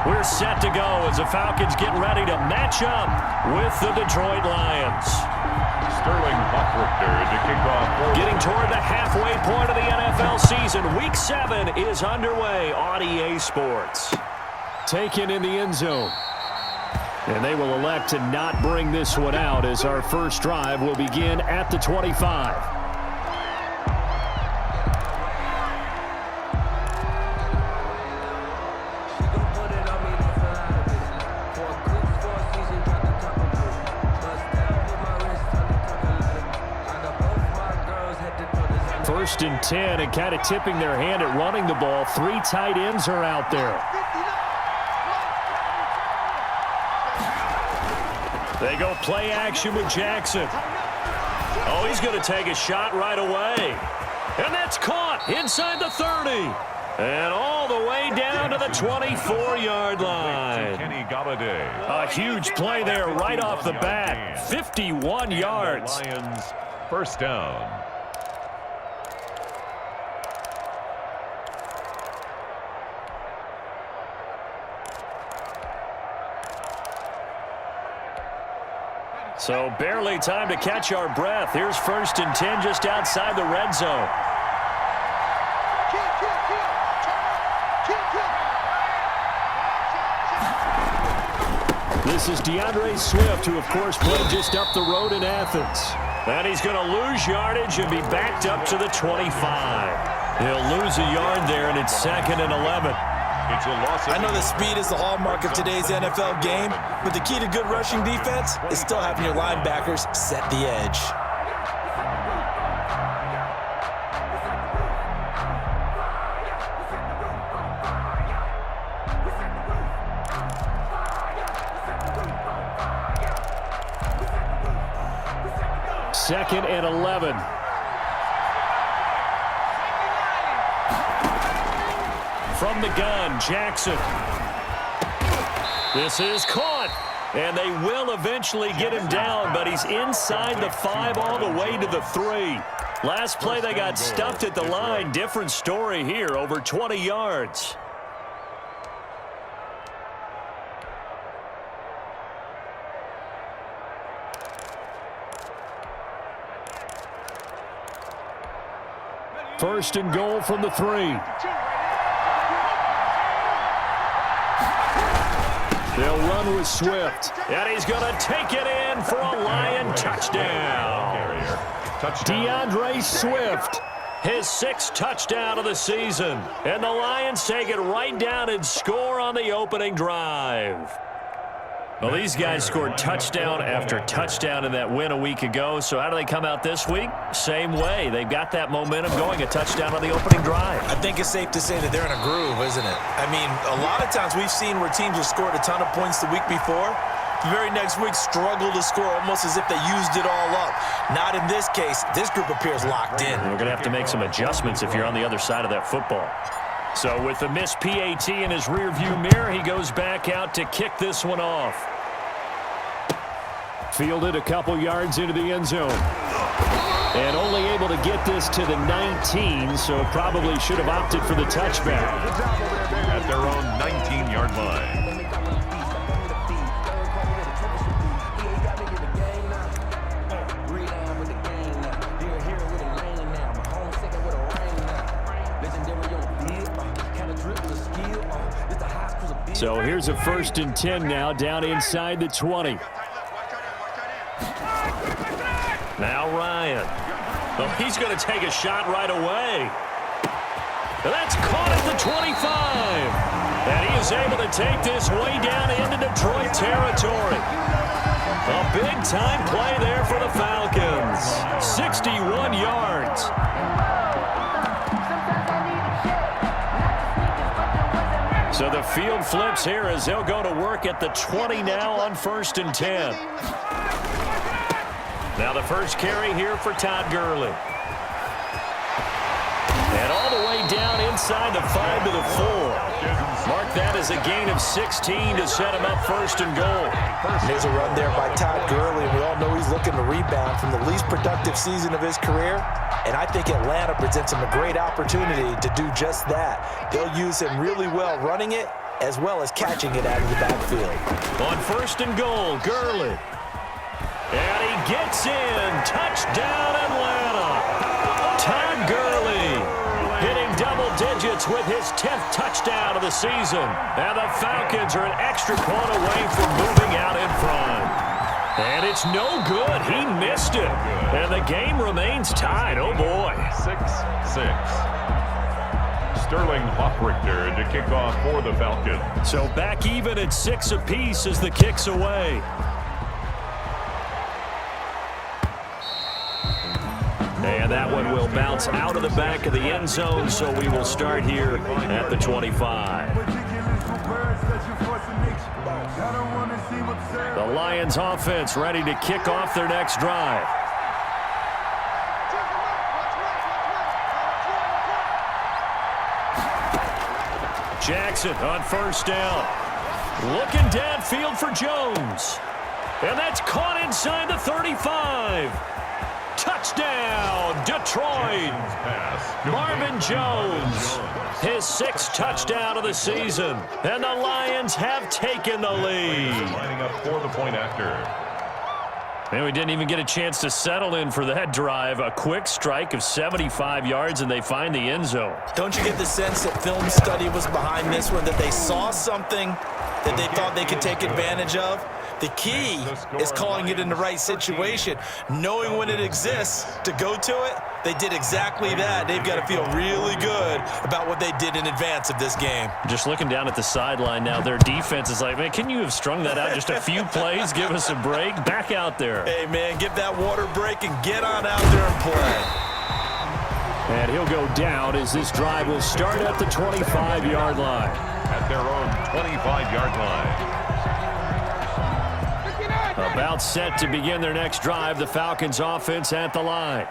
We're set to go as the Falcons get ready to match up with the Detroit Lions. Sterling Hofrichter to kick off. Getting toward the halfway point of the NFL season. Week 7 is underway on EA Sports. Taken in the end zone. And they will elect to not bring this one out as our first drive will begin at the 25. First and 10, and kind of tipping their hand at running the ball. 3 tight ends are out there. They go play action with Jackson. Oh, he's going to take a shot right away. And that's caught inside the 30. And all the way down to the 24-yard line. Kenny Golladay. A huge play there right off the bat. 51 yards. Lions first down. So barely time to catch our breath. Here's first and 10 just outside the red zone. This is DeAndre Swift, who, of course, played just up the road in Athens. And he's going to lose yardage and be backed up to the 25. He'll lose a yard there, and it's 2nd and 11. I know that speed is the hallmark of today's NFL game, but the key to good rushing defense is still having your linebackers set the edge. Second and 11. From the gun, Jackson. This is caught. And they will eventually get him down, but he's inside the 5 all the way to the 3. Last play, they got stuffed at the line. Different story here, over 20 yards. First and goal from the 3. They'll run with Swift. And he's going to take it in for a Lion touchdown. DeAndre Swift, his 6th touchdown of the season. And the Lions take it right down and score on the opening drive. Well, these guys scored touchdown after touchdown in that win a week ago. So how do they come out this week? Same way. They've got that momentum going, a touchdown on the opening drive. I think it's safe to say that they're in a groove, isn't it? I mean, a lot of times we've seen where teams have scored a ton of points the week before. The very next week struggle to score almost as if they used it all up. Not in this case. This group appears locked in. We're going to have to make some adjustments if you're on the other side of that football. So with the missed PAT in his rearview mirror, he goes back out to kick this one off. Fielded a couple yards into the end zone. And only able to get this to the 19, so probably should have opted for the touchback. At their own 19-yard line. So here's a first and 10 now, down inside the 20. Now Ryan. Well, he's going to take a shot right away. And that's caught at the 25. And he is able to take this way down into Detroit territory. A big-time play there for the Falcons. 61 yards. So the field flips here as they'll go to work at the 20 now on first and 10. Now the first carry here for Todd Gurley. And all the way down inside the 5 to the 4. Mark that as a gain of 16 to set him up first and goal. There's a run there by Todd Gurley. We all know he's looking to rebound from the least productive season of his career. And I think Atlanta presents him a great opportunity to do just that. They'll use him really well running it as well as catching it out of the backfield. On 1st and goal, Gurley. And he gets in. Touchdown, Atlanta. Todd Gurley hitting double digits with his 10th touchdown of the season. And the Falcons are an extra point away from moving out in front. And it's no good. He missed it. And the game remains tied. Oh, boy. 6-6. Sterling Hoffrichter to kick off for the Falcons. So back even at 6 apiece as the kick's away. And that one will bounce out of the back of the end zone, so we will start here at the 25. The Lions offense ready to kick off their next drive. Jackson on 1st down. Looking downfield for Jones. And that's caught inside the 35. Touchdown, Detroit. Marvin Jones, his 6th touchdown of the season. And the Lions have taken the lead. Lining up for the point after. Man, we didn't even get a chance to settle in for that drive. A quick strike of 75 yards, and they find the end zone. Don't you get the sense that film study was behind this one, that they saw something that they thought they could take advantage of? The key is calling it in the right situation, knowing when it exists to go to it. They did exactly that. They've got to feel really good about what they did in advance of this game. Just looking down at the sideline now, their defense is like, man, can you have strung that out just a few plays? Give us a break. Back out there. Hey, man, get that water break and get on out there and play. And he'll go down as this drive will start at the 25-yard line. At their own 25-yard line. About set to begin their next drive, the Falcons offense at the line.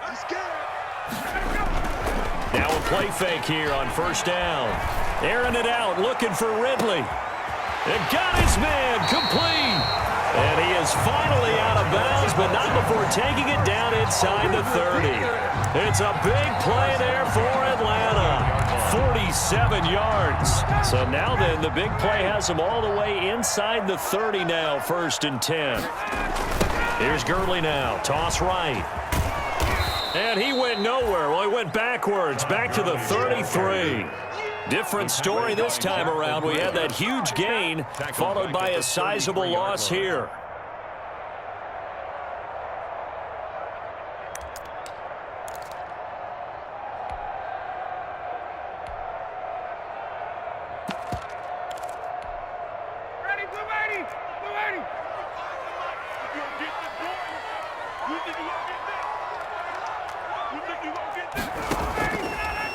Now a play fake here on 1st down. Airing it out, looking for Ridley. It got his man complete. And he is finally out of bounds, but not before taking it down inside the 30. It's a big play there for Atlanta. 47 yards. So now then, the big play has them all the way inside the 30 now, 1st and 10. Here's Gurley now. Toss right. And he went nowhere. Well, he went backwards, back to the 33. Different story this time around. We had that huge gain, followed by a sizable loss here.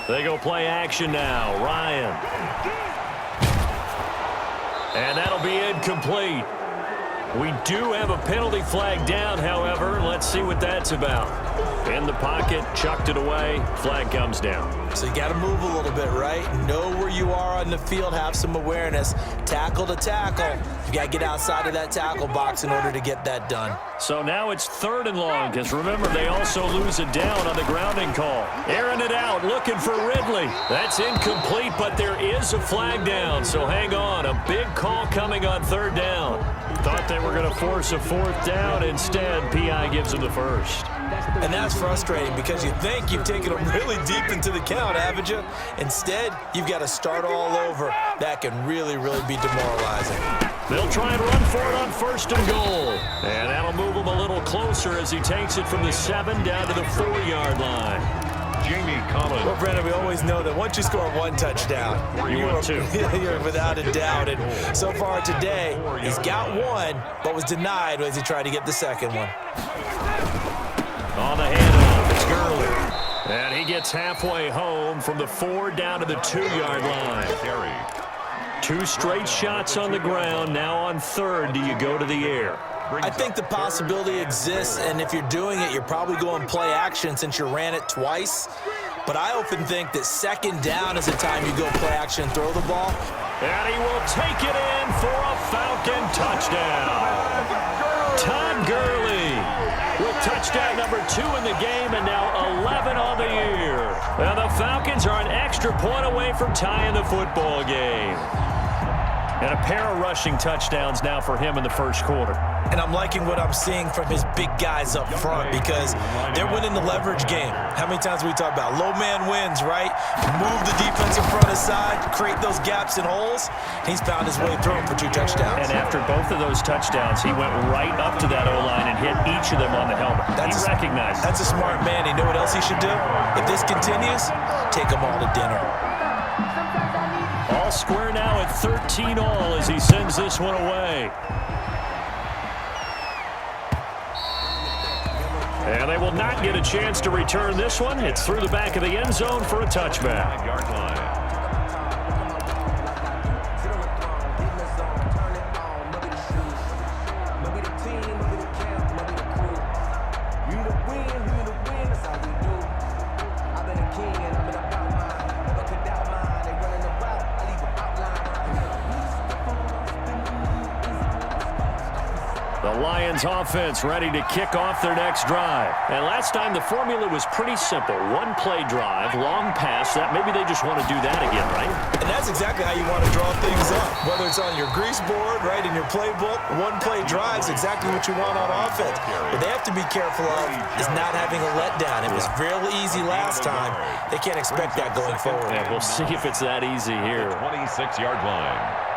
They go play action now. Ryan. And that'll be incomplete. We do have a penalty flag down, however. Let's see what that's about. In the pocket, chucked it away. Flag comes down. So you got to move a little bit, right? Know where you are on the field, have some awareness. Tackle to tackle. You got to get outside of that tackle box in order to get that done. So now it's 3rd and long, because remember, they also lose it down on the grounding call. Airing it out, looking for Ridley. That's incomplete, but there is a flag down, so hang on. A big call coming on 3rd down. Thought they were going to force a 4th down. Instead, P.I. gives them the 1st. And that's frustrating because you think you've taken them really deep into the count, haven't you? Instead, you've got to start all over. That can really, really be demoralizing. They'll try and run for it on 1st and goal. And that'll move him a little closer as he takes it from the 7 down to the 4-yard line. Jamie Collins. Well, Brandon, we always know that once you score 1 touchdown, you're without a doubt. And so far today, he's got 1, but was denied as he tried to get the 2nd one. On the handoff, it's Gurley. And he gets halfway home from the 4 down to the 2-yard line. 2 straight shots on the ground. Now on 3rd, do you go to the air? I think the possibility exists, and if you're doing it, you're probably going play action since you ran it twice. But I often think that 2nd down is the time you go play action and throw the ball. And he will take it in for a Falcon touchdown. Todd Gurley with touchdown number 2 in the game, and now 11 on the year. And the Falcons are an extra point away from tying the football game. And a pair of rushing touchdowns now for him in the first quarter. And I'm liking what I'm seeing from his big guys up front because they're winning the leverage game. How many times we talk about low man wins, right? Move the defense in front aside, create those gaps and holes. He's found his way through them for 2 touchdowns. And after both of those touchdowns, he went right up to that O-line and hit each of them on the helmet. He recognized it. That's a smart man. You know what else he should do? If this continues, take them all to dinner. All square now at 13 all as he sends this one away. And they will not get a chance to return this one. It's through the back of the end zone for a touchback. The Lions offense ready to kick off their next drive. And last time the formula was pretty simple. One play drive, long pass. That maybe they just want to do that again, right? And that's exactly how you want to draw things up. Whether it's on your grease board, right, in your playbook, one play drive is exactly what you want on offense. What they have to be careful of is not having a letdown. It was real easy last time. They can't expect that going forward. Yeah, we'll see if it's that easy here. 26-yard line.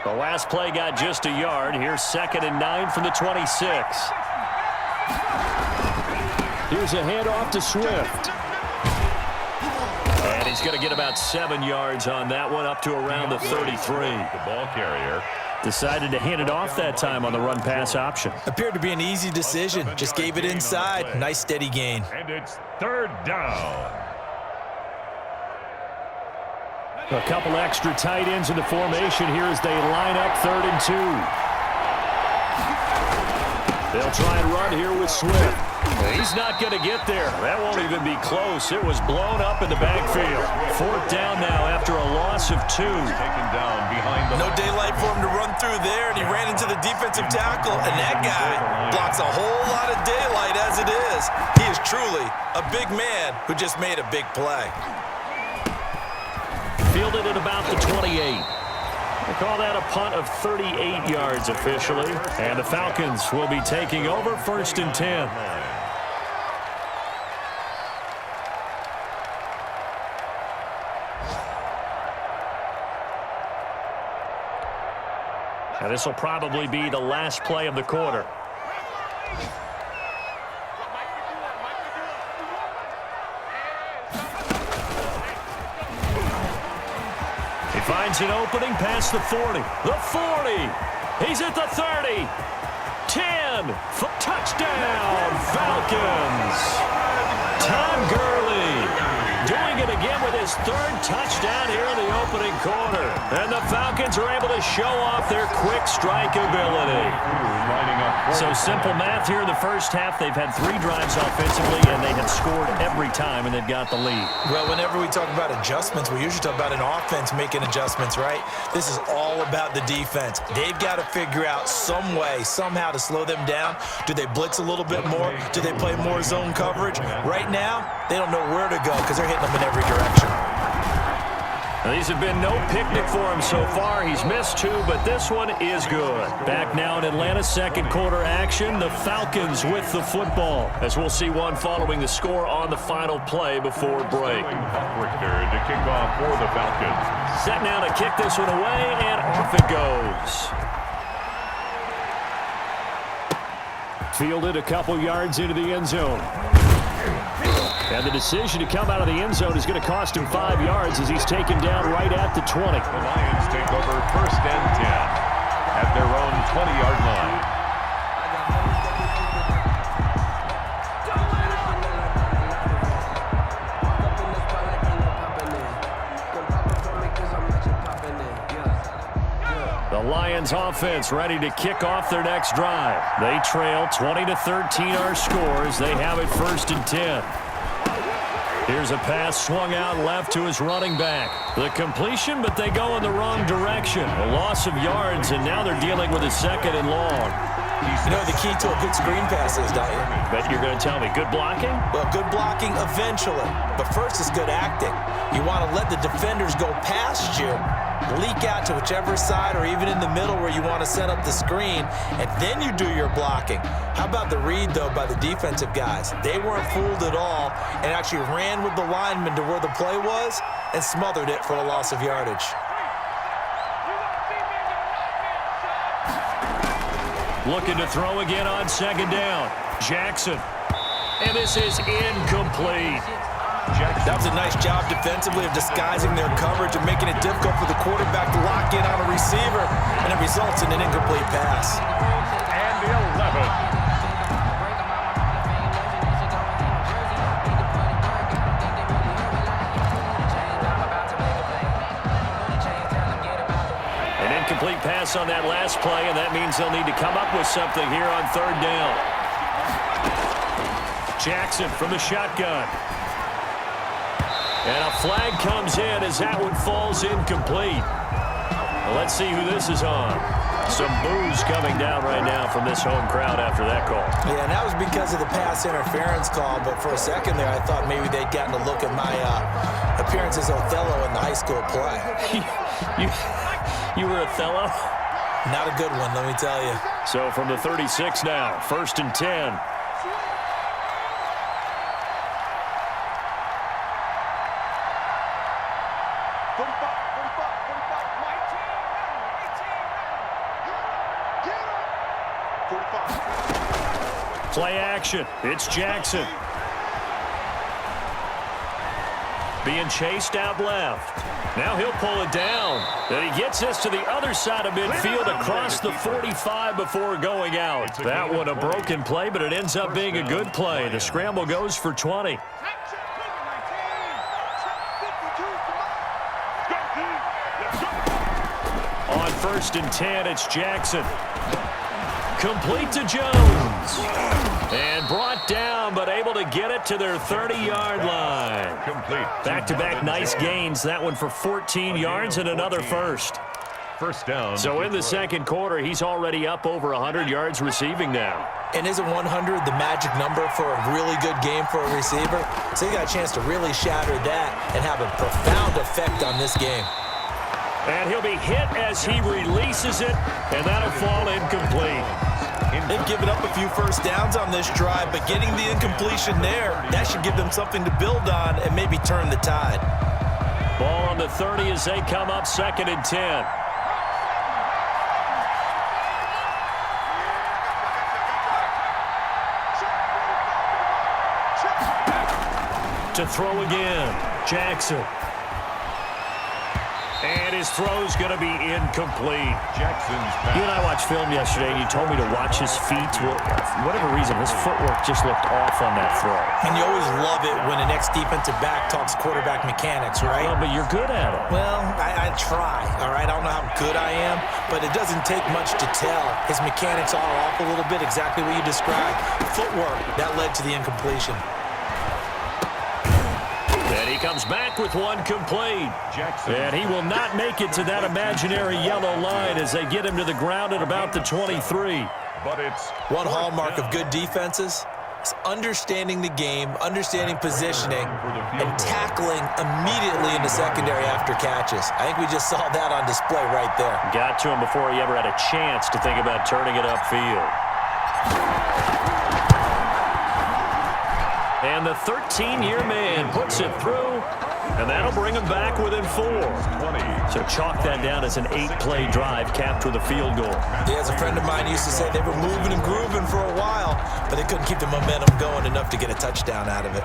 The last play got just a yard. Here's 2nd and 9 from the 26. Here's a handoff to Swift. And he's going to get about 7 yards on that one, up to around the 33. The ball carrier decided to hand it off that time on the run-pass option. Appeared to be an easy decision. Just gave it inside. Nice steady gain. And it's 3rd down. A couple extra tight ends in the formation here as they line up 3rd and 2. They'll try and run here with Swift. He's not going to get there. That won't even be close. It was blown up in the backfield. 4th down now after a loss of 2. Taken down behind the... No daylight for him to run through there, and he ran into the defensive tackle, and that guy blocks a whole lot of daylight as it is. He is truly a big man who just made a big play. Fielded at about the 28. They call that a punt of 38 yards officially. And the Falcons will be taking over 1st and 10. And this will probably be the last play of the quarter. Finds an opening past the 40. The 40. He's at the 30. 10. Touchdown, Falcons. Todd Gurley doing it again with his 3rd touchdown here in the opening quarter. And the Falcons are able to show off their quick strike ability. So simple math here in the first half. They've had 3 drives offensively, and they have scored every time, and they've got the lead. Well, whenever we talk about adjustments, we usually talk about an offense making adjustments, right? This is all about the defense. They've got to figure out some way, somehow to slow them down. Do they blitz a little bit more? Do they play more zone coverage? Right now, they don't know where to go because they're hitting them in every direction. Now, these have been no picnic for him so far. He's missed 2, but this one is good. Back now in Atlanta's 2nd quarter action. The Falcons with the football, as we'll see one following the score on the final play before break. Richter to kick off for the Falcons. Set now to kick this one away, and off it goes. Fielded a couple yards into the end zone. And the decision to come out of the end zone is going to cost him 5 yards as he's taken down right at the 20. The Lions take over 1st and 10 at their own 20-yard line. The Lions offense ready to kick off their next drive. They trail 20-13 our scores. They have it 1st and 10. Here's a pass swung out left to his running back. The completion, but they go in the wrong direction. A loss of yards, and now they're dealing with a 2nd and long. You know the key to a good screen pass is, don't you? Bet you're going to tell me. Good blocking? Well, good blocking eventually, but first is good acting. You want to let the defenders go past you, leak out to whichever side or even in the middle where you want to set up the screen, and then you do your blocking. How about the read, though, by the defensive guys? They weren't fooled at all and actually ran with the lineman to where the play was and smothered it for a loss of yardage. Looking to throw again on second down. Jackson. And this is incomplete. That was a nice job defensively of disguising their coverage and making it difficult for the quarterback to lock in on a receiver, and it results in an incomplete pass. And the 11. Complete pass on that last play, and that means they'll need to come up with something here on third down. Jackson from the shotgun. And a flag comes in as that one falls incomplete. Well, let's see who this is on. Some boos coming down right now from this home crowd after that call. Yeah, and that was because of the pass interference call, but for a second there I thought maybe they'd gotten a look at my appearance as Othello in the high school play. You were Othello? Not a good one, let me tell you. So from the 36 now, 1st and 10. Play action. It's Jackson. Being chased out left. Now he'll pull it down. And he gets this to the other side of midfield across the 45 before going out. That one a broken play, but it ends up being a good play. The scramble goes for 20. On 1st and 10, it's Jackson. Complete to Jones. And brought down, but able to get it to their 30-yard line. Complete. Back-to-back nice gains. That one for 14 yards and another first. First down. So in the second quarter, he's already up over 100 yards receiving now. And isn't 100 the magic number for a really good game for a receiver? So you got a chance to really shatter that and have a profound effect on this game. And he'll be hit as he releases it, and that'll fall incomplete. They've given up a few first downs on this drive, but getting the incompletion there, that should give them something to build on and maybe turn the tide. Ball on the 30 as they come up 2nd and 10. To throw again, Jackson. And his throw's going to be incomplete. Jackson's pass. You and I watched film yesterday, and you told me to watch his feet. Well, for whatever reason, his footwork just looked off on that throw. And you always love it when an ex-defensive back talks quarterback mechanics, right? Well, but you're good at it. Well, I try, all right? I don't know how good I am, but it doesn't take much to tell. His mechanics are off a little bit, exactly what you described. Footwork, that led to the incompletion. And he comes back with one complete. Jackson. And he will not make it to that imaginary yellow line as they get him to the ground at about the 23. But it's one hallmark of good defenses is understanding the game, understanding positioning, and tackling immediately in the secondary after catches. I think we just saw that on display right there. Got to him before he ever had a chance to think about turning it upfield. And the 13-year man puts it through, and that'll bring him back within 4. 20. So chalk that down as an 8-play drive capped with a field goal. Yeah, as a friend of mine used to say, they were moving and grooving for a while, but they couldn't keep the momentum going enough to get a touchdown out of it.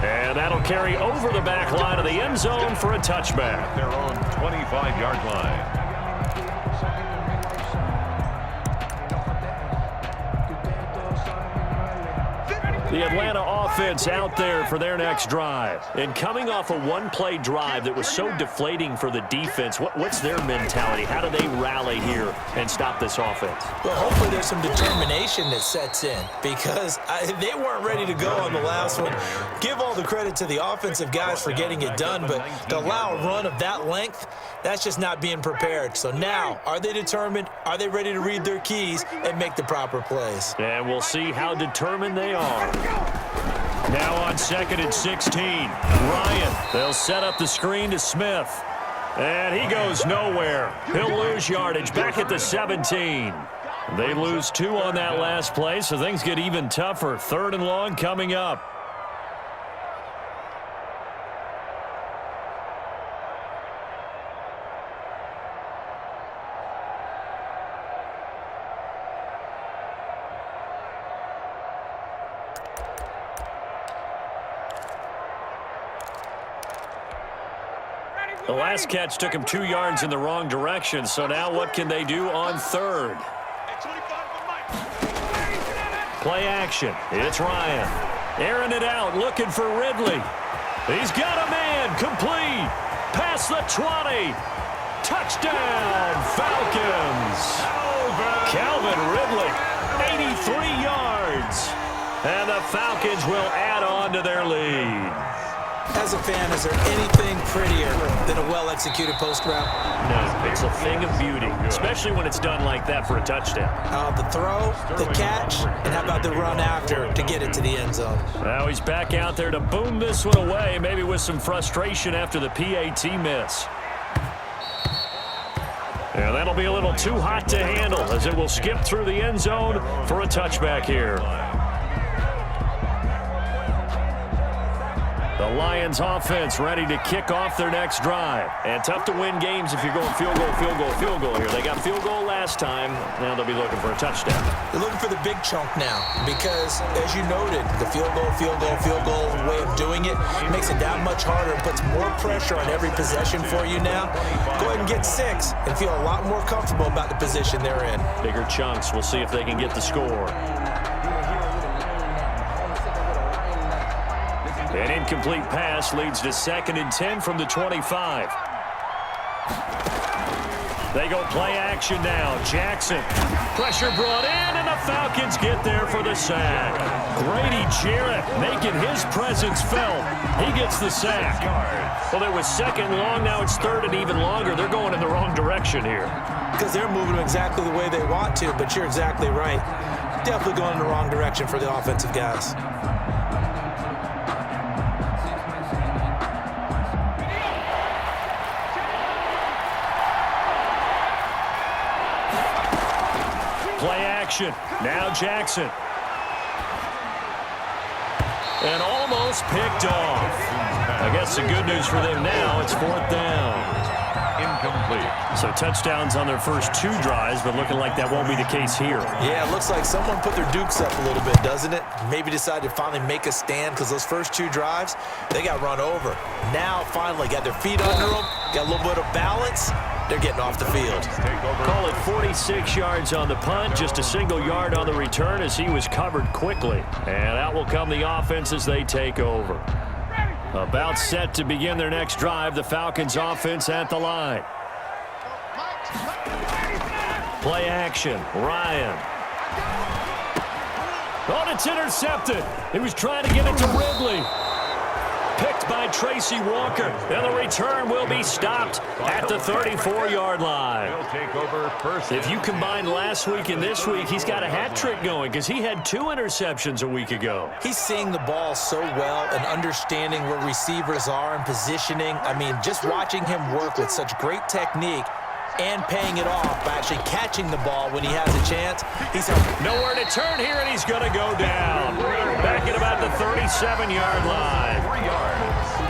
And that'll carry over the back line of the end zone for a touchback. Their own 25-yard line. The Atlanta offense out there for their next drive. And coming off a one-play drive that was so deflating for the defense, what's their mentality? How do they rally here and stop this offense? Well, hopefully there's some determination that sets in because they weren't ready to go on the last one. Give all the credit to the offensive guys for getting it done, but to allow a run of that length, that's just not being prepared. So now, are they determined? Are they ready to read their keys and make the proper plays? And we'll see how determined they are. Now on 2nd and 16, Ryan. They'll set up the screen to Smith. And he goes nowhere. He'll lose yardage back at the 17. They lose 2 on that last play, so things get even tougher. 3rd and long coming up. The last catch took him 2 yards in the wrong direction, so now what can they do on 3rd? Play action. It's Ryan. Airing it out, looking for Ridley. He's got a man. Complete. Past the 20. Touchdown, Falcons. Calvin Ridley, 83 yards. And the Falcons will add on to their lead. As a fan, is there anything prettier than a well-executed post route? No, it's a thing of beauty, especially when it's done like that for a touchdown. The throw, the catch, and how about the run after to get it to the end zone? Now he's back out there to boom this one away, maybe with some frustration after the PAT miss. Yeah, that'll be a little too hot to handle as it will skip through the end zone for a touchback here. The Lions offense ready to kick off their next drive. And tough to win games if you're going field goal, field goal, field goal here. They got field goal last time. Now they'll be looking for a touchdown. They're looking for the big chunk now because, as you noted, the field goal way of doing it makes it that much harder and puts more pressure on every possession for you now. Go ahead and get 6 and feel a lot more comfortable about the position they're in. Bigger chunks. We'll see if they can get the score. An incomplete pass leads to 2nd and 10 from the 25. They go play action now. Jackson. Pressure brought in, and the Falcons get there for the sack. Grady Jarrett making his presence felt. He gets the sack. Well, it was 2nd and long. Now it's 3rd and even longer. They're going in the wrong direction here. Because they're moving them exactly the way they want to, but you're exactly right. Definitely going in the wrong direction for the offensive guys. Play action. Now Jackson. And almost picked off. I guess the good news for them now, it's 4th down. Incomplete. So touchdowns on their first 2 drives, but looking like that won't be the case here. Yeah, it looks like someone put their dukes up a little bit, doesn't it? Maybe decided to finally make a stand because those first 2 drives, they got run over. Now finally got their feet under them, got a little bit of balance. They're getting off the field. Call it 46 yards on the punt, just a single yard on the return as he was covered quickly. And out will come the offense as they take over. About set to begin their next drive, the Falcons offense at the line. Play action, Ryan. Oh, it's intercepted. He was trying to get it to Ridley. Picked by Tracy Walker, and the return will be stopped at the 34-yard line. If you combine last week and this week, he's got a hat trick going because he had 2 interceptions a week ago. He's seeing the ball so well and understanding where receivers are and positioning. I mean, just watching him work with such great technique and paying it off by actually catching the ball when he has a chance. He's nowhere to turn here, and he's going to go down. Back at about the 37-yard line.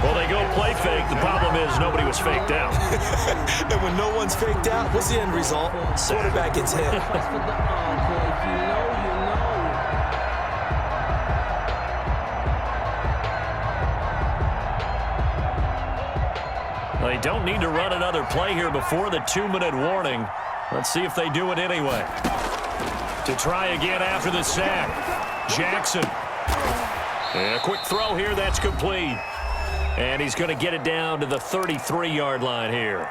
Well, they go play fake. The problem is nobody was faked out. And when no one's faked out, what's the end result? Quarterback gets hit. They don't need to run another play here before the 2-minute warning. Let's see if they do it anyway. To try again after the sack. Jackson. And a quick throw here, that's complete. And he's going to get it down to the 33-yard line here.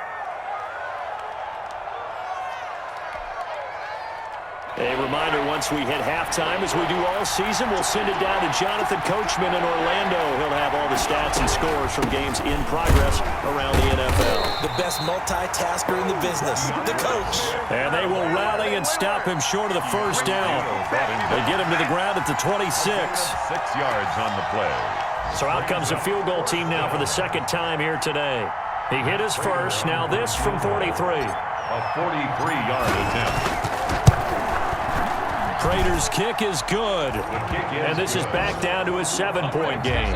A reminder, once we hit halftime, as we do all season, we'll send it down to Jonathan Coachman in Orlando. He'll have all the stats and scores from games in progress around the NFL. The best multitasker in the business, the coach. And they will rally and stop him short of the first down. They get him to the ground at the 26. 6 yards on the play. So out comes a field goal team now for the second time here today. He hit his first, now this from 43. A 43-yard attempt. Prater's kick is good. And this is back down to a 7-point game.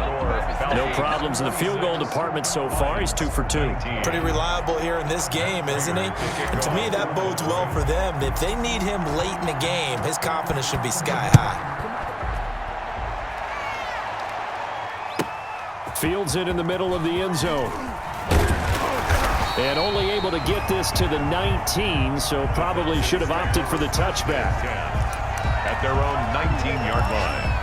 No problems in the field goal department so far. He's 2 for 2. Pretty reliable here in this game, isn't he? And to me, that bodes well for them. If they need him late in the game, his confidence should be sky high. Fields it in the middle of the end zone. And only able to get this to the 19, so probably should have opted for the touchback. At their own 19-yard line.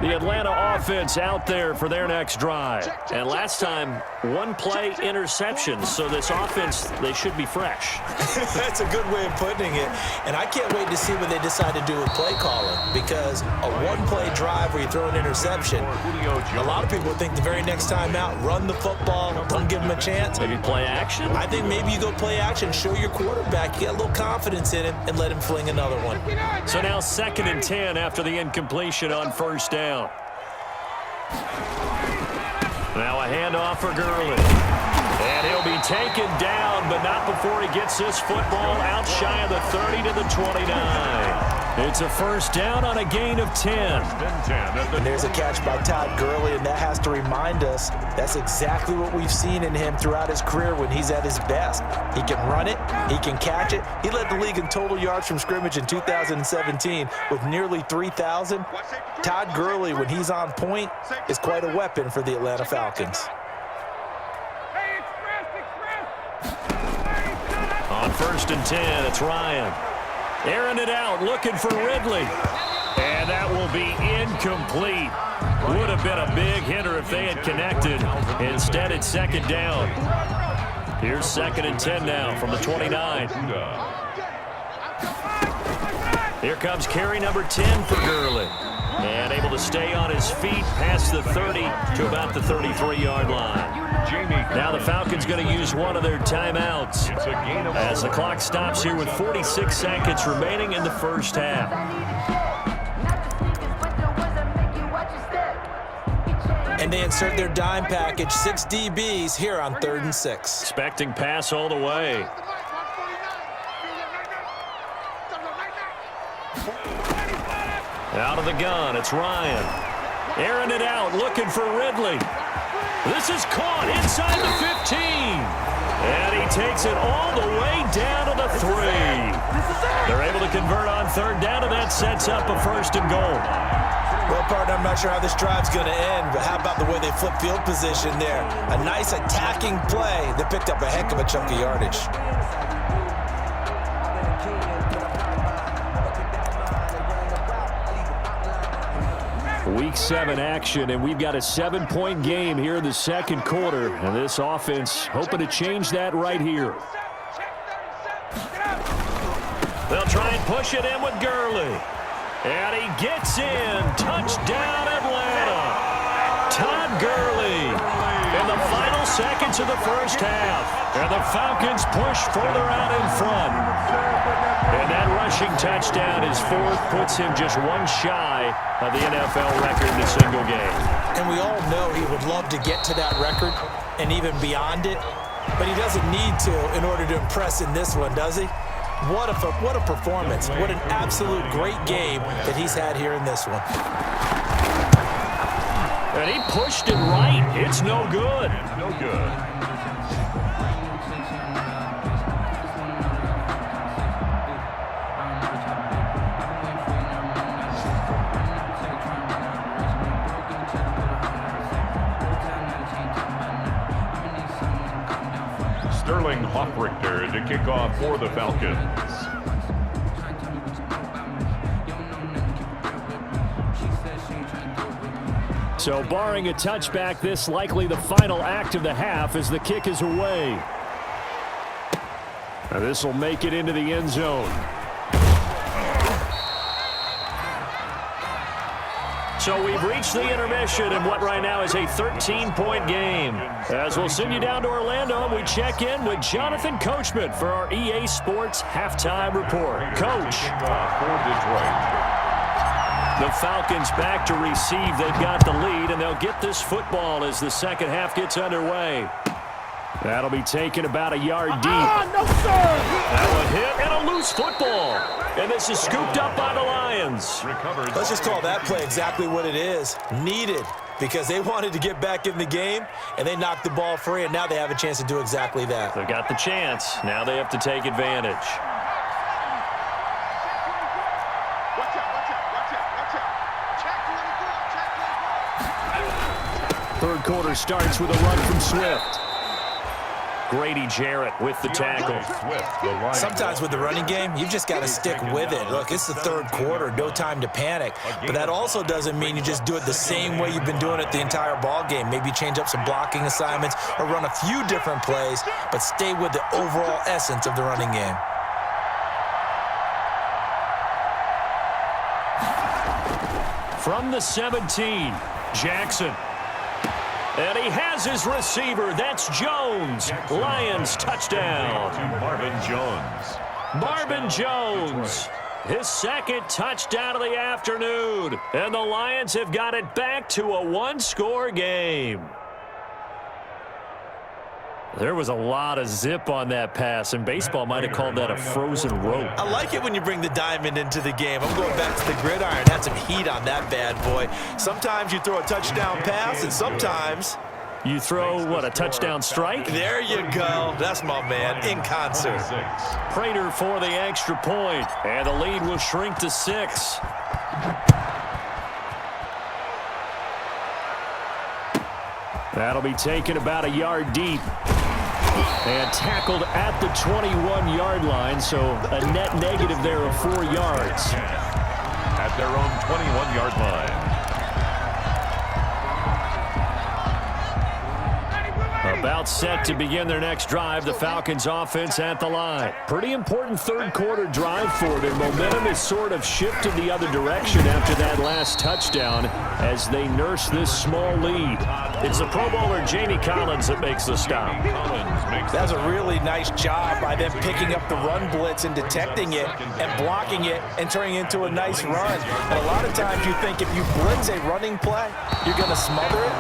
The Atlanta offense out there for their next drive. And last time, 1-play interception. So this offense, they should be fresh. That's a good way of putting it. And I can't wait to see what they decide to do with play calling. Because a 1-play drive where you throw an interception, a lot of people think the very next time out, run the football, don't give them a chance. Maybe play action? I think maybe you go play action, show your quarterback, get a little confidence in him, and let him fling another one. So now 2nd and 10 after the incompletion on first down. Now a handoff for Gurley. And he'll be taken down, but not before he gets this football out shy of the 30 to the 29. It's a first down on a gain of 10. And there's a catch by Todd Gurley, and that has to remind us that's exactly what we've seen in him throughout his career when he's at his best. He can run it. He can catch it. He led the league in total yards from scrimmage in 2017 with nearly 3,000. Todd Gurley, when he's on point, is quite a weapon for the Atlanta Falcons. On 1st and 10, it's Ryan. Airing it out, looking for Ridley. And that will be incomplete. Would have been a big hitter if they had connected. Instead, it's 2nd down. Here's 2nd and 10 now from the 29. Here comes carry number 10 for Gurley. And able to stay on his feet past the 30 to about the 33-yard line. Now the Falcons going to use one of their timeouts as the clock stops here with 46 seconds remaining in the first half. And they insert their dime package, 6 DBs here on 3rd and 6. Expecting pass all the way. Out of the gun, it's Ryan. Airing it out, looking for Ridley. This is caught inside the 15. And he takes it all the way down to the 3. They're able to convert on 3rd down, and that sets up a 1st and goal. Well, partner, I'm not sure how this drive's going to end, but how about the way they flip field position there? A nice attacking play that picked up a heck of a chunk of yardage. Week 7 action, and we've got a 7-point game here in the second quarter. And this offense hoping to change that right here. They'll try and push it in with Gurley. And he gets in. Touchdown, Atlanta. Todd Gurley in the final seconds of the first half. And the Falcons push further out in front. And that rushing touchdown, his 4th, puts him just one shy of the NFL record in a single game. And we all know he would love to get to that record and even beyond it, but he doesn't need to in order to impress in this one, does he? What a performance. What an absolute great game that he's had here in this one. And he pushed it right. It's no good. No good. Sterling Hoffrichter to kick off for the Falcons. So barring a touchback, this likely the final act of the half as the kick is away. Now this will make it into the end zone. So we've reached the intermission in what right now is a 13-point game. As we'll send you down to Orlando, and we check in with Jonathan Coachman for our EA Sports Halftime Report. Coach. For Detroit. The Falcons back to receive. They've got the lead, and they'll get this football as the second half gets underway. That'll be taken about a yard deep. No, sir! That one hit, and a loose football. And this is scooped up by the Lions. Let's just call that play exactly what it is. Needed, because they wanted to get back in the game, and they knocked the ball free, and now they have a chance to do exactly that. They've got the chance. Now they have to take advantage. Third quarter starts with a run from Swift. Grady Jarrett with the tackle. Sometimes with the running game, you've just got to stick with it. Look, it's the third quarter, no time to panic. But that also doesn't mean you just do it the same way you've been doing it the entire ball game. Maybe change up some blocking assignments or run a few different plays, but stay with the overall essence of the running game. From the 17, Jackson. And he has his receiver. That's Jones. Lions touchdown. Marvin Jones. Marvin Jones. His second touchdown of the afternoon. And the Lions have got it back to a one-score game. There was a lot of zip on that pass, and baseball might have called that a frozen rope. I like it when you bring the diamond into the game. I'm going back to the gridiron. Had some heat on that bad boy. Sometimes you throw a touchdown pass, and sometimes you throw, what, a touchdown strike? There you go. That's my man, in concert. Prater for the extra point, and the lead will shrink to 6. That'll be taken about a yard deep. And tackled at the 21-yard line, so a net negative there of 4 yards. At their own 21-yard line. About set to begin their next drive, the Falcons offense at the line. Pretty important third quarter drive for them. Momentum has sort of shifted the other direction after that last touchdown as they nurse this small lead. It's the Pro Bowler Jamie Collins that makes the stop. That's a really nice job by them picking up the run blitz and detecting it and blocking it and turning it into a nice run. And a lot of times you think if you blitz a running play, you're going to smother it.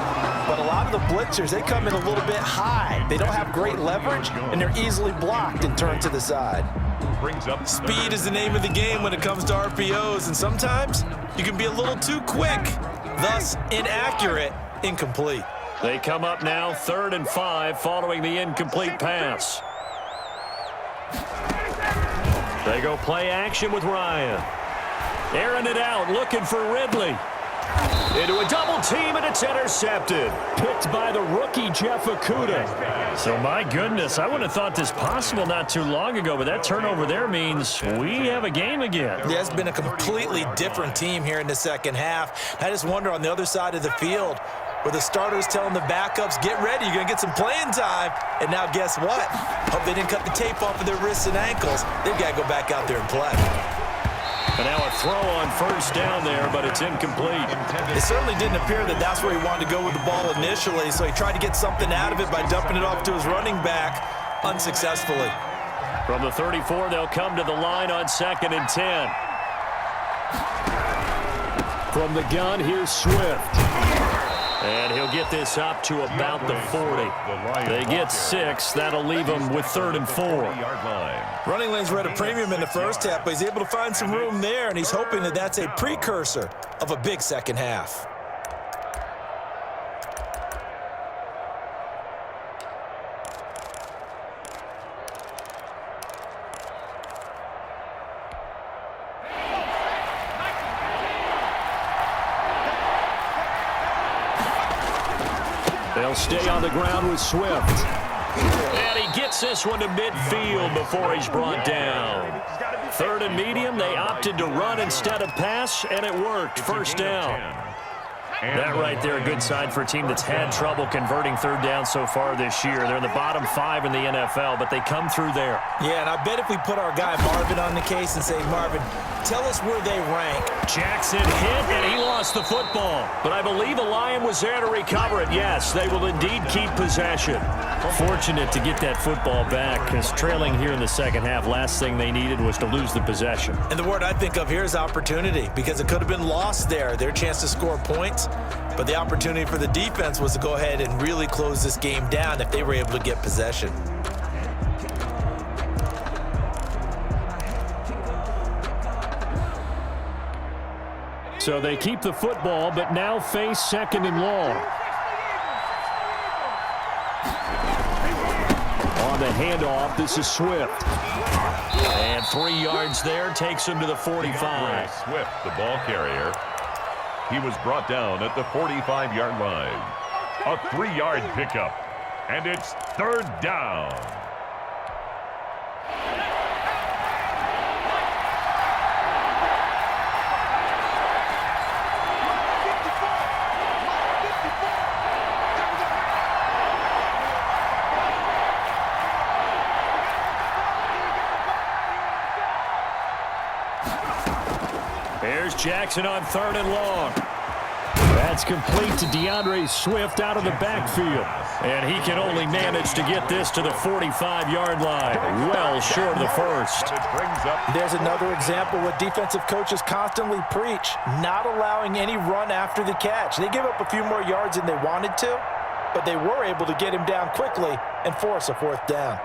But a lot of the blitzers, they come in a little bit high. They don't have great leverage, and they're easily blocked and turned to the side. Speed is the name of the game when it comes to RPOs, and sometimes you can be a little too quick, thus inaccurate, incomplete. They come up now 3rd and 5 following the incomplete pass. They go play action with Ryan. Airing it out, looking for Ridley. Into a double team, and it's intercepted. Picked by the rookie, Jeff Okudah. So, my goodness, I would have thought this possible not too long ago, but that turnover there means we have a game again. Yeah, it's been a completely different team here in the second half. I just wonder on the other side of the field, where the starters telling the backups, get ready, you're going to get some playing time. And now guess what? Hope they didn't cut the tape off of their wrists and ankles. They've got to go back out there and play. And now a throw on first down there, but it's incomplete. It certainly didn't appear that that's where he wanted to go with the ball initially, so he tried to get something out of it by dumping it off to his running back unsuccessfully. From the 34, they'll come to the line on 2nd and 10. From the gun, here's Swift. And he'll get this up to about the 40. They get 6. That'll leave them with 3rd and 4. Running lanes were at a premium in the first half, but he's able to find some room there, and he's hoping that that's a precursor of a big second half. They'll stay on the ground with Swift. And he gets this one to midfield before he's brought down. Third and medium, they opted to run instead of pass, and it worked. First down. That right there, a good sign for a team that's had trouble converting third down so far this year. They're in the bottom 5 in the NFL, but they come through there. Yeah, and I bet if we put our guy Marvin on the case and say, Marvin, tell us where they rank. Jackson hit, and he lost the football. But I believe a Lion was there to recover it. Yes, they will indeed keep possession. Fortunate to get that football back, because trailing here in the second half, last thing they needed was to lose the possession. And the word I think of here is opportunity, because it could have been lost there, their chance to score points. But the opportunity for the defense was to go ahead and really close this game down if they were able to get possession. So they keep the football, but now face second and long. On the handoff, this is Swift. And 3 yards there, takes him to the 45. Swift, the ball carrier. He was brought down at the 45-yard line. A 3-yard pickup, and it's third down. Here's Jackson on third and long. That's complete to DeAndre Swift out of the backfield. And he can only manage to get this to the 45-yard line. Well short of the first. There's another example what defensive coaches constantly preach, not allowing any run after the catch. They give up a few more yards than they wanted to, but they were able to get him down quickly and force a fourth down.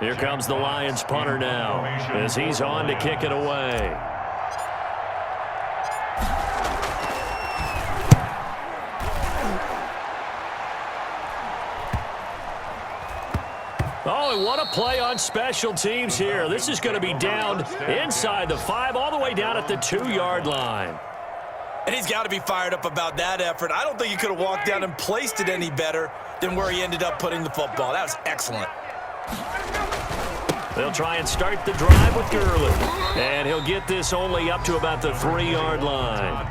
Here comes the Lions punter now as he's on to kick it away. Oh, and what a play on special teams here. This is going to be down inside the 5, all the way down at the 2-yard line. And he's got to be fired up about that effort. I don't think he could have walked down and placed it any better than where he ended up putting the football. That was excellent. They'll try and start the drive with Gurley. And he'll get this only up to about the 3-yard line.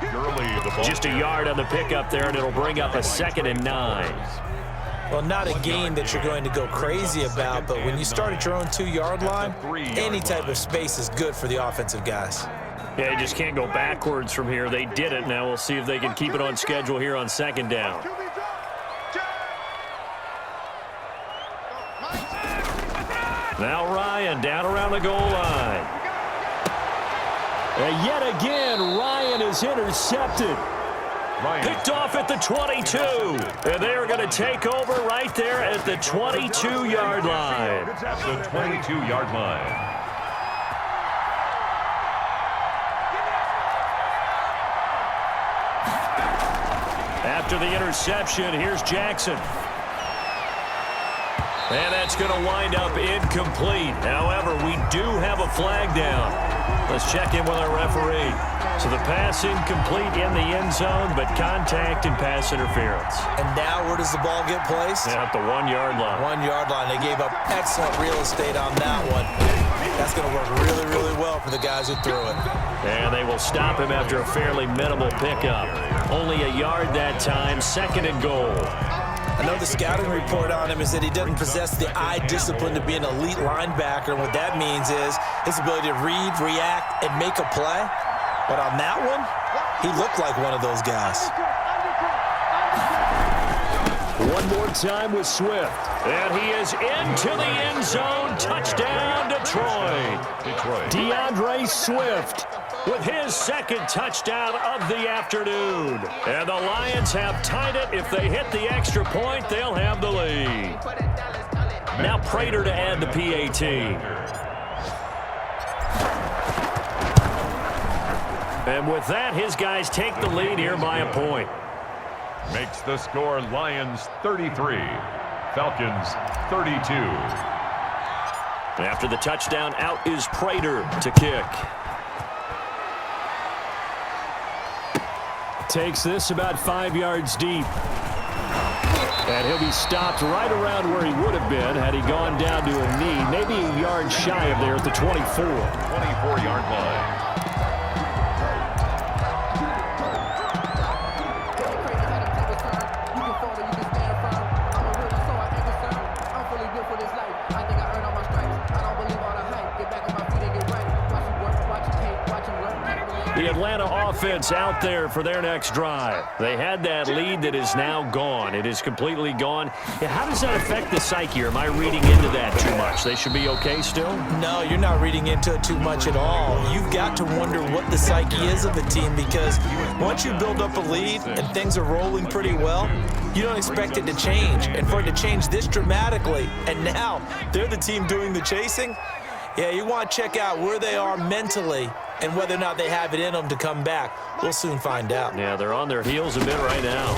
Just a yard on the pickup there, and it'll bring up a 2nd and 9. Well, not a gain that you're going to go crazy about, but when you start at your own 2-yard line, any type of space is good for the offensive guys. Yeah, you just can't go backwards from here. They did it. Now we'll see if they can keep it on schedule here on 2nd down. Now Ryan down around the goal line. And yet again, Ryan is intercepted. Picked off at the 22. And they are going to take over right there at the 22-yard line. At the 22-yard line. After the interception, here's Jackson. And that's going to wind up incomplete. However, we do have a flag down. Let's check in with our referee. So the pass incomplete in the end zone, but contact and pass interference. And now where does the ball get placed? At the 1-yard line. 1-yard line. They gave up excellent real estate on that one. That's going to work really, really well for the guys who threw it. And they will stop him after a fairly minimal pickup. Only a yard that time, 2nd and goal. I know the scouting report on him is that he doesn't possess the eye discipline to be an elite linebacker. And what that means is his ability to read, react, and make a play. But on that one, he looked like one of those guys. One more time with Swift. And he is into the end zone. Touchdown, Detroit. DeAndre Swift with his 2nd touchdown of the afternoon. And the Lions have tied it. If they hit the extra point, they'll have the lead. Now Prater to add the PAT. And with that, his guys take the lead here by a point. Makes the score Lions 33, Falcons 32. After the touchdown, out is Prater to kick. takes this about 5 yards deep. And he'll be stopped right around where he would have been had he gone down to a knee, maybe a yard shy of there at the 24. 24-yard line. The Atlanta offense out there for their next drive. They had that lead that is now gone. It is completely gone. Yeah, how does that affect the psyche? Or am I reading into that too much? They should be okay still? No, you're not reading into it too much at all. You've got to wonder what the psyche is of the team, because once you build up a lead and things are rolling pretty well, you don't expect it to change. And for it to change this dramatically, and now they're the team doing the chasing, yeah, you want to check out where they are mentally and whether or not they have it in them to come back. We'll soon find out. Yeah, they're on their heels a bit right now.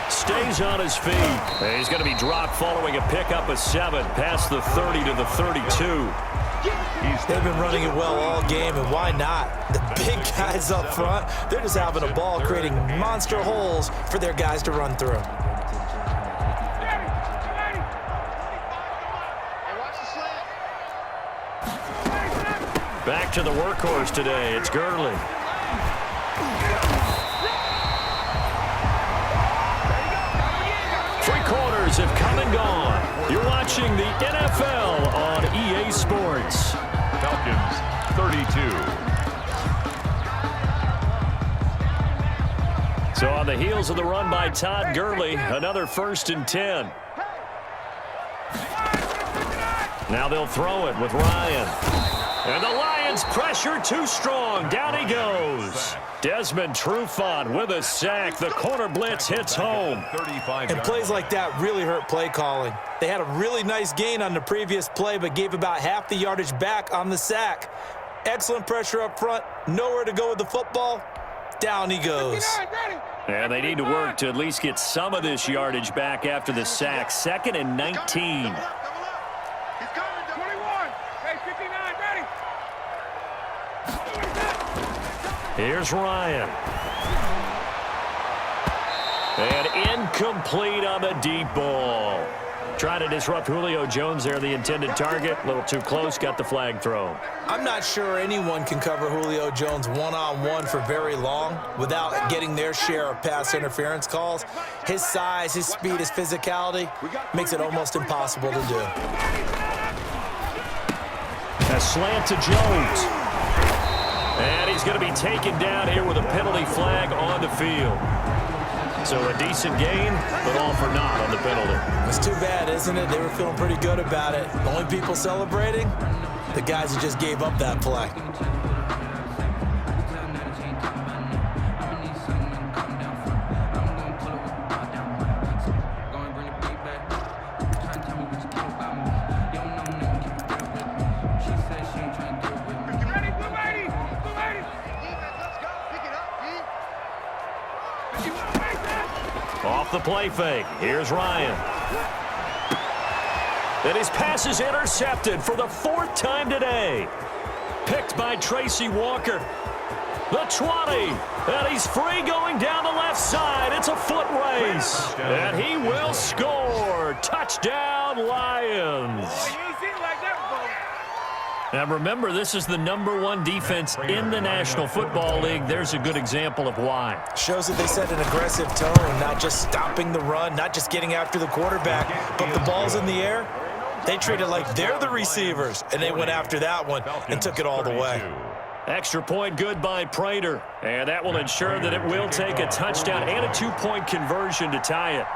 Stays on his feet. And he's going to be dropped following a pickup of 7 past the 30 to the 32. They've been running it well all game, and why not? The big guys up front, they're just having a ball, creating monster holes for their guys to run through. Back to the workhorse today. It's Gurley. Three quarters have come and gone. You're watching the NFL on EA Sports. Falcons 32. So on the heels of the run by Todd Gurley, another 1st and 10. Now they'll throw it with Ryan. And the Lions pressure too strong. Down he goes. Desmond Trufant with a sack. The corner blitz hits home. And plays like that really hurt play calling. They had a really nice gain on the previous play, but gave about half the yardage back on the sack. Excellent pressure up front. Nowhere to go with the football. Down he goes. And they need to work to at least get some of this yardage back after the sack. 2nd and 19. Here's Ryan. And incomplete on the deep ball. Trying to disrupt Julio Jones there, the intended target. A little too close, got the flag thrown. I'm not sure anyone can cover Julio Jones one-on-one for very long without getting their share of pass interference calls. His size, his speed, his physicality makes it almost impossible to do. A slant to Jones. And he's going to be taken down here with a penalty flag on the field. So a decent gain, but all for naught on the penalty. It's too bad, isn't it? They were feeling pretty good about it. The only people celebrating, the guys who just gave up that play. Off the play fake. Here's Ryan. And his pass is intercepted for the 4th time today. Picked by Tracy Walker. The 20. And he's free going down the left side. It's a foot race. And he will score. Touchdown, Lions. Now remember, this is the #1 defense in the National Football League. There's a good example of why. Shows that they set an aggressive tone, not just stopping the run, not just getting after the quarterback, but the ball's in the air. They treat it like they're the receivers, and they went after that one and took it all the way. Extra point good by Prater. And that will ensure that it will take a touchdown and a 2-point conversion to tie it.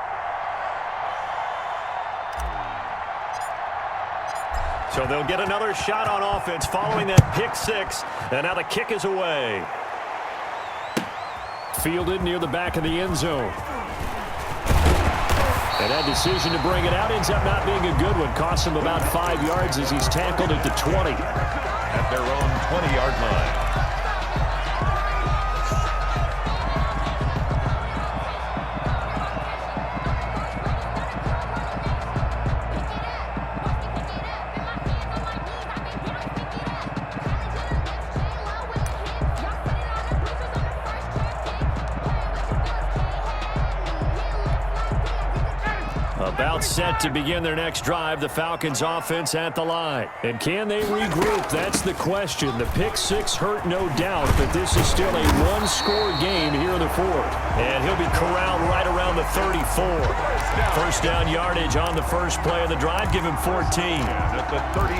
So they'll get another shot on offense following that pick 6. And now the kick is away. Fielded near the back of the end zone. And that decision to bring it out ends up not being a good one. Costs him about 5 yards as he's tackled at the 20. At their own 20-yard line. About set to begin their next drive, the Falcons offense at the line. And can they regroup? That's the question. The pick six hurt, no doubt, but this is still a one-score game here in the fourth. And he'll be corralled right around the 34. First down yardage on the first play of the drive. Give him 14.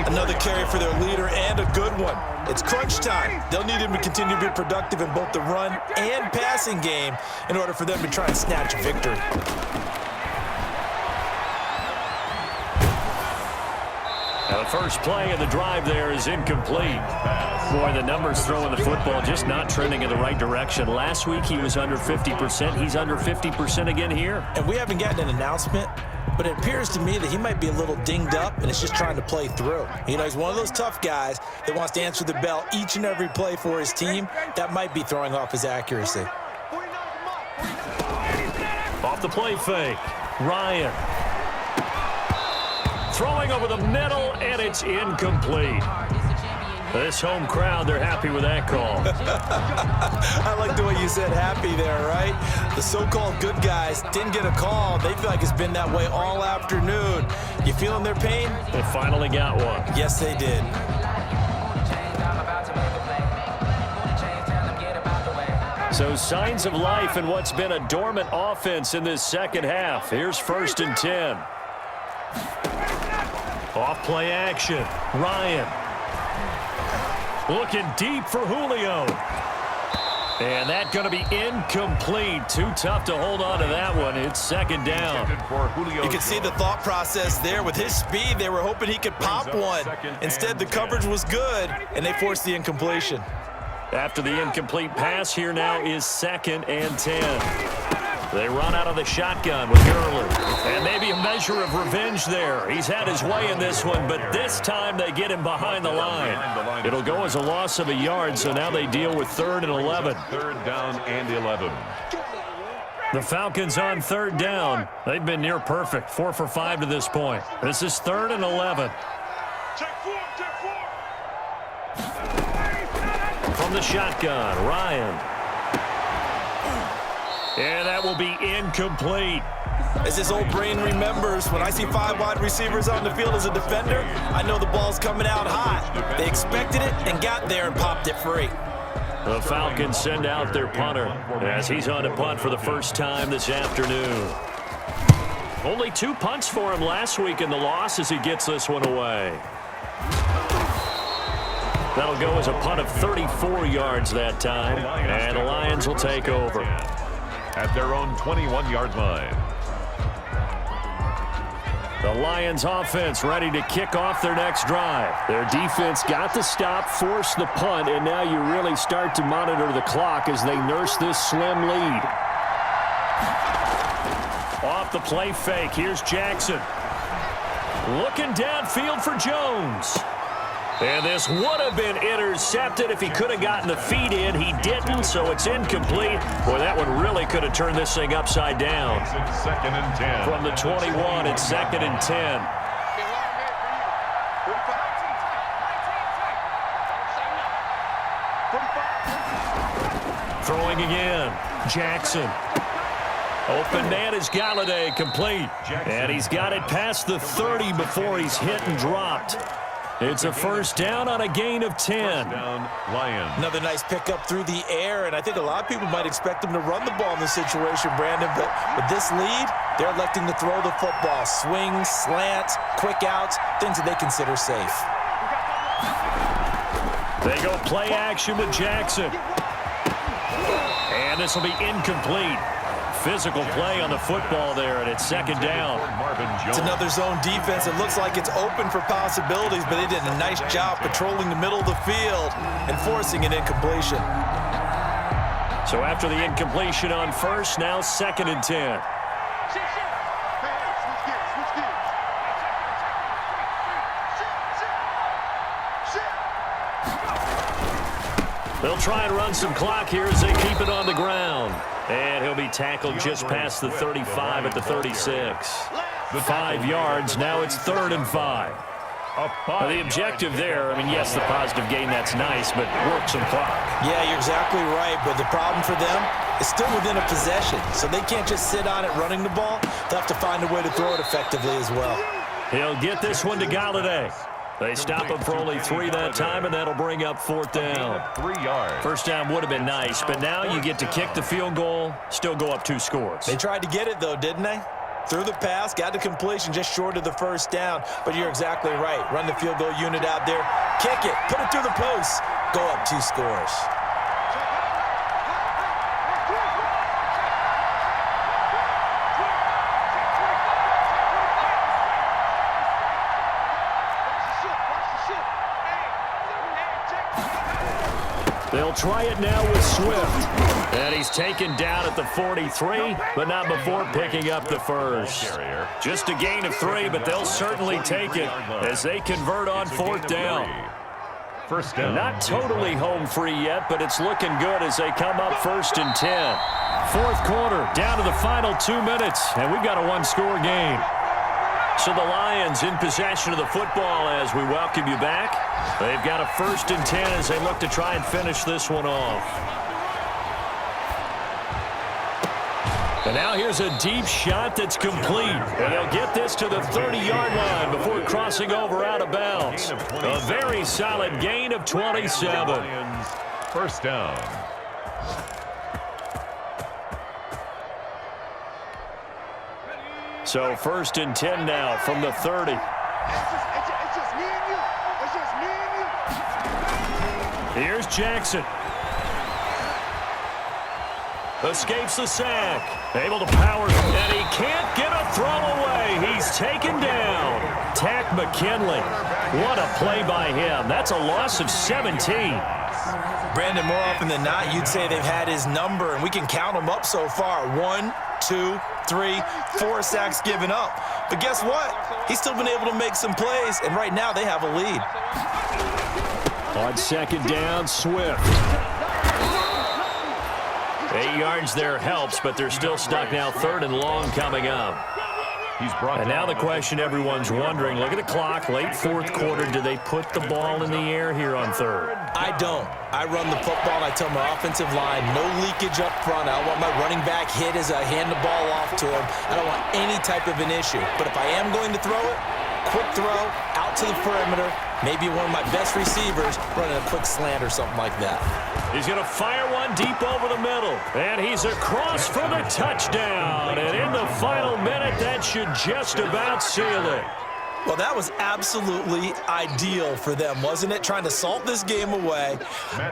Another carry for their leader and a good one. It's crunch time. They'll need him to continue to be productive in both the run and passing game in order for them to try and snatch victory. Now the first play of the drive there is incomplete. Boy, the numbers throwing the football just not trending in the right direction. Last week he was under 50%. He's under 50% again here. And we haven't gotten an announcement, but it appears to me that he might be a little dinged up and is just trying to play through. You know, he's one of those tough guys that wants to answer the bell each and every play for his team. That might be throwing off his accuracy. Off the play fake, Ryan. Throwing over the middle, and it's incomplete. This home crowd, they're happy with that call. I like the way you said happy there, right? The so-called good guys didn't get a call. They feel like it's been that way all afternoon. You feeling their pain? They finally got one. Yes, they did. So signs of life in what's been a dormant offense in this second half. Here's 1st and 10. Off play action. Ryan. Looking deep for Julio. And that's going to be incomplete. Too tough to hold on to that one. It's 2nd down. You can see the thought process there. With his speed, they were hoping he could pop one. Instead, the coverage was good, and they forced the incompletion. After the incomplete pass, here now is 2nd and 10. They run out of the shotgun with Gurley. And maybe a measure of revenge there. He's had his way in this one, but this time they get him behind the line. It'll go as a loss of a yard, so now they deal with 3rd and 11. 3rd down and 11. The Falcons on 3rd down. They've been near perfect, 4 for 5 to this point. This is 3rd and 11. From the shotgun, Ryan. And that will be incomplete. As his old brain remembers, when I see 5 wide receivers on the field as a defender, I know the ball's coming out hot. They expected it and got there and popped it free. The Falcons send out their punter as he's on to punt for the first time this afternoon. Only 2 punts for him last week in the loss as he gets this one away. That'll go as a punt of 34 yards that time, and the Lions will take over. At their own 21-yard line. The Lions offense ready to kick off their next drive. Their defense got the stop, forced the punt, and now you really start to monitor the clock as they nurse this slim lead. Off the play fake, here's Jackson. Looking downfield for Jones. And this would have been intercepted if he could have gotten the feet in. He didn't, so it's incomplete. Boy, that one really could have turned this thing upside down. It's 2nd and 10. From the 21, it's 2nd and 10. Throwing again. Jackson. Open man is Galladay, complete. And he's got it past the 30 before he's hit and dropped. It's a 1st down on a gain of 10. Down, Lions. Another nice pickup through the air, and I think a lot of people might expect him to run the ball in this situation, Brandon, but with this lead, they're electing to throw the football. Swings, slants, quick outs, things that they consider safe. They go play action with Jackson. And this will be incomplete. Physical play on the football there, and it's 2nd down. It's another zone defense. It looks like it's open for possibilities, but they did a nice job patrolling the middle of the field and forcing an incompletion. So after the incompletion on 1st, now 2nd and 10. They'll try and run some clock here as they keep it on the ground. And he'll be tackled just past the 35 at the 36. 5 yards, now it's 3rd and 5. Well, the objective there, I mean, yes, the positive gain, that's nice, but work some clock. Yeah, you're exactly right, but the problem for them is still within a possession, so they can't just sit on it running the ball. They'll have to find a way to throw it effectively as well. He'll get this one to Galladay. They stop him for only 3 that time, and that'll bring up 4th down. 3 yards. First down would have been nice, but now you get to kick the field goal, still go up 2 scores. They tried to get it, though, didn't they? Threw the pass, got the completion just short of the first down. But you're exactly right. Run the field goal unit out there. Kick it. Put it through the post. Go up 2 scores. They'll try it now with Swift. And he's taken down at the 43, but not before picking up the first. Just a gain of 3, but they'll certainly take it as they convert on 4th down. First down. Not totally home free yet, but it's looking good as they come up 1st and 10. 4th quarter, down to the final 2 minutes, and we've got a 1-score game. So the Lions in possession of the football as we welcome you back. They've got a 1st and 10 as they look to try and finish this one off. And now here's a deep shot that's complete. And they'll get this to the 30-yard line before crossing over out of bounds. A very solid gain of 27. First down. So 1st and 10 now from the 30. Here's Jackson. Escapes the sack. Able to power, and he can't get a throw away. He's taken down. Takk McKinley. What a play by him. That's a loss of 17. Brandon, more often than not, you'd say they've had his number, and we can count them up so far. 1, 2, 3, 4 sacks given up. But guess what? He's still been able to make some plays, and right now they have a lead. On 2nd down, Swift. 8 yards there helps, but they're still stuck now. 3rd and long coming up. And now the question everyone's wondering, look at the clock, late 4th quarter, do they put the ball in the air here on 3rd? I don't. I run the football, and I tell my offensive line, no leakage up front. I don't want my running back hit as I hand the ball off to him. I don't want any type of an issue. But if I am going to throw it, quick throw, out to the perimeter, maybe one of my best receivers running a quick slant or something like that. He's going to fire one deep over the middle. And he's across for the touchdown. And in the final minute, that should just about seal it. Well, that was absolutely ideal for them, wasn't it? Trying to salt this game away.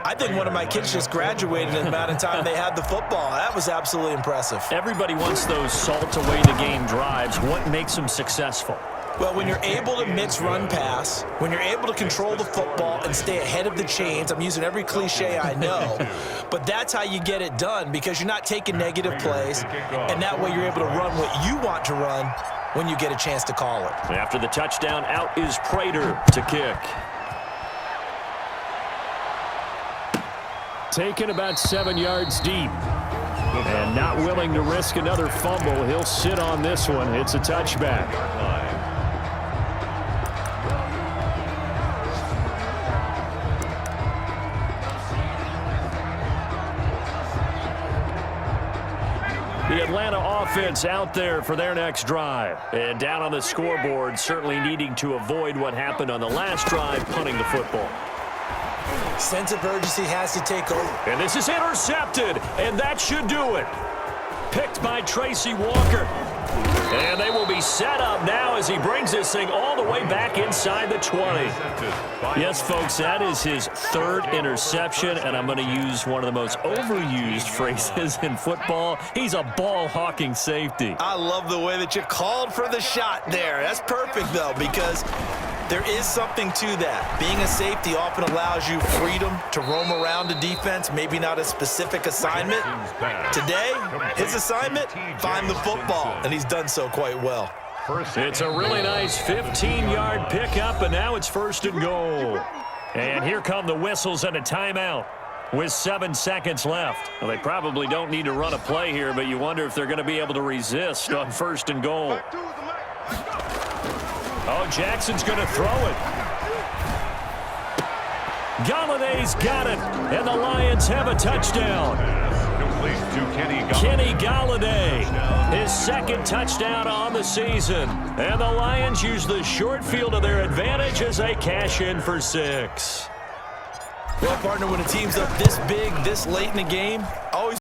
I think one of my kids just graduated in the amount of time they had the football. That was absolutely impressive. Everybody wants those salt away the game drives. What makes them successful? Well, when you're able to mix run pass, when you're able to control the football and stay ahead of the chains, I'm using every cliche I know, but that's how you get it done because you're not taking negative plays, and that way you're able to run what you want to run when you get a chance to call it. After the touchdown, out is Prater to kick. Taken about 7 yards deep. And not willing to risk another fumble. He'll sit on this one. It's a touchback. The Atlanta offense out there for their next drive. And down on the scoreboard, certainly needing to avoid what happened on the last drive, punting the football. Sense of urgency has to take over. And this is intercepted, and that should do it. Picked by Tracy Walker. And they will be set up now as he brings this thing all the way back inside the 20. Yes, folks, that is his 3rd interception, and I'm going to use one of the most overused phrases in football. He's a ball-hawking safety. I love the way that you called for the shot there. That's perfect, though, because there is something to that. Being a safety often allows you freedom to roam around the defense, maybe not a specific assignment. Today, his assignment, find the football, and he's done so quite well. It's a really nice 15-yard pickup, and now it's 1st and goal. And here come the whistles and a timeout with 7 seconds left. Well, they probably don't need to run a play here, but you wonder if they're going to be able to resist on 1st and goal. Oh, Jackson's going to throw it. Galladay's got it, and the Lions have a touchdown. Complete to Kenny Galladay. Kenny Galladay, his second touchdown on the season. And the Lions use the short field to their advantage as they cash in for 6. Well, partner, when a team's up this big, this late in the game,